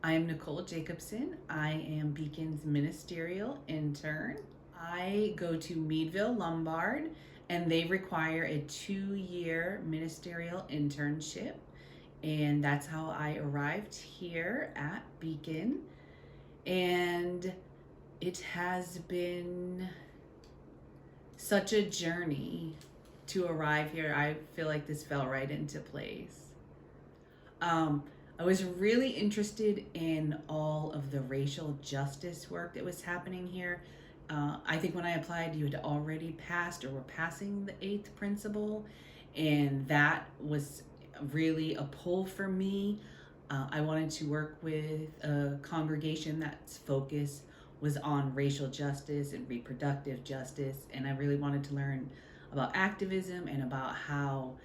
I'm Nicole Jacobson. I am Beacon's ministerial intern. I go to Meadville Lombard, and they require a 2-year ministerial internship. And that's how I arrived here at Beacon. And it has been such a journey to arrive here. I feel like this fell right into place. I was really interested in all of the racial justice work that was happening here. I think when I applied, you had already passed or were passing the 8th principle, and that was really a pull for me. I wanted to work with a congregation that's focus was on racial justice and reproductive justice, and I really wanted to learn about activism and about how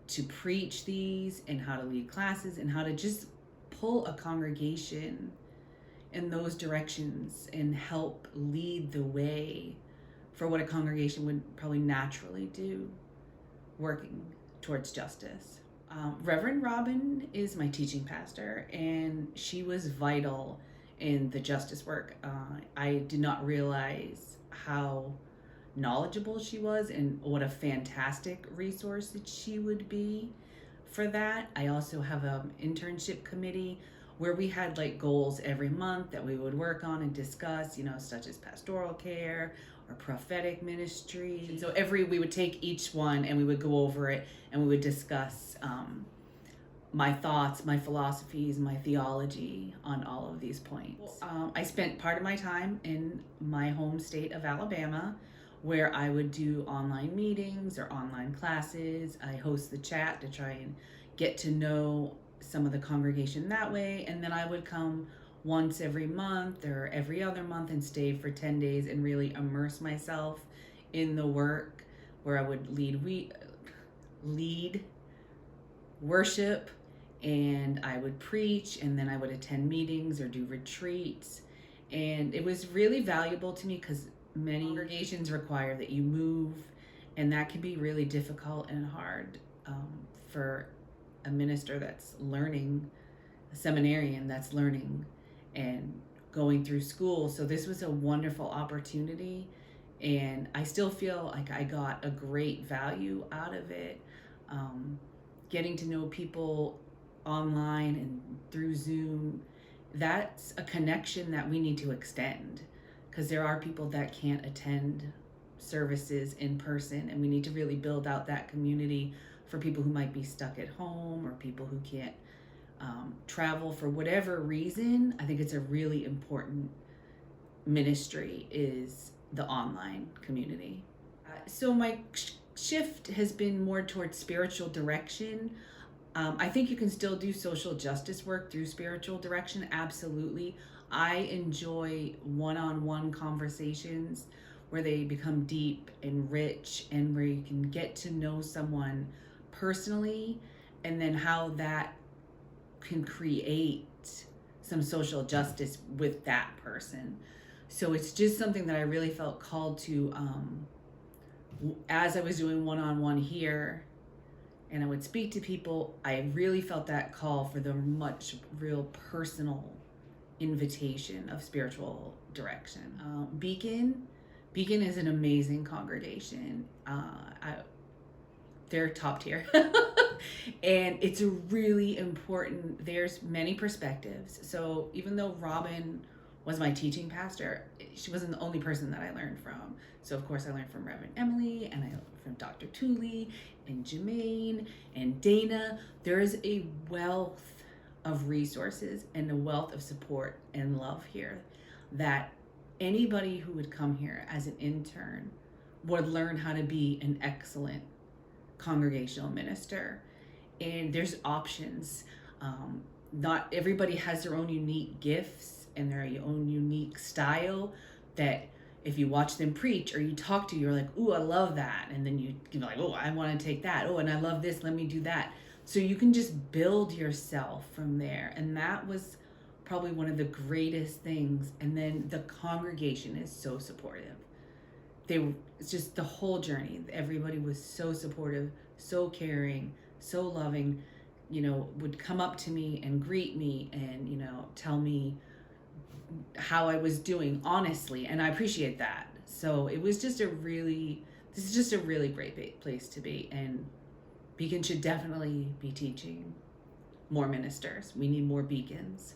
to preach these and how to lead classes and how to just pull a congregation in those directions and help lead the way for what a congregation would probably naturally do, working towards justice. Reverend Robin is my teaching pastor, and she was vital in the justice work. I did not realize how knowledgeable she was and what a fantastic resource that she would be for that. I also have an internship committee where we had like goals every month that we would work on and discuss, such as pastoral care or prophetic ministry. And so we would take each one and we would go over it and we would discuss my thoughts, my philosophies, my theology on all of these points. I spent part of my time in my home state of Alabama, where I would do online meetings or online classes. I host the chat to try and get to know some of the congregation that way. And then I would come once every month or every other month and stay for 10 days and really immerse myself in the work, where I would lead worship, and I would preach, and then I would attend meetings or do retreats. And it was really valuable to me because many congregations require that you move, and that can be really difficult and hard for a minister that's learning, a seminarian that's learning and going through school. So this was a wonderful opportunity, and I still feel like I got a great value out of it. Getting to know people online and through Zoom, that's a connection that we need to extend, because there are people that can't attend services in person, and we need to really build out that community for people who might be stuck at home or people who can't travel for whatever reason. I think it's a really important ministry is the online community. So my shift has been more towards spiritual direction. I think you can still do social justice work through spiritual direction, absolutely. I enjoy one-on-one conversations where they become deep and rich, and where you can get to know someone personally, and then how that can create some social justice with that person. So it's just something that I really felt called to as I was doing one-on-one here, and I would speak to people. I really felt that call for the much real personal invitation of spiritual direction. Beacon is an amazing congregation. They're top tier. And it's a really important, there's many perspectives. So even though Robin was my teaching pastor, she wasn't the only person that I learned from. So of course I learned from Reverend Emily, and I learned from Dr. Tooley and Jermaine and Dana. There is a wealth of resources and a wealth of support and love here that anybody who would come here as an intern would learn how to be an excellent congregational minister. And there's options. Not everybody has their own unique gifts and their own unique style that if you watch them preach or you talk to, you're like, ooh, I love that. And then you're like, oh, I want to take that. Oh, and I love this. Let me do that. So you can just build yourself from there. And that was probably one of the greatest things. And then the congregation is so supportive. It's just the whole journey. Everybody was so supportive, so caring, so loving. would come up to me and greet me and, tell me how I was doing honestly. And I appreciate that. So it was just this is just a really great place to be. And Beacon should definitely be teaching more ministers. We need more beacons.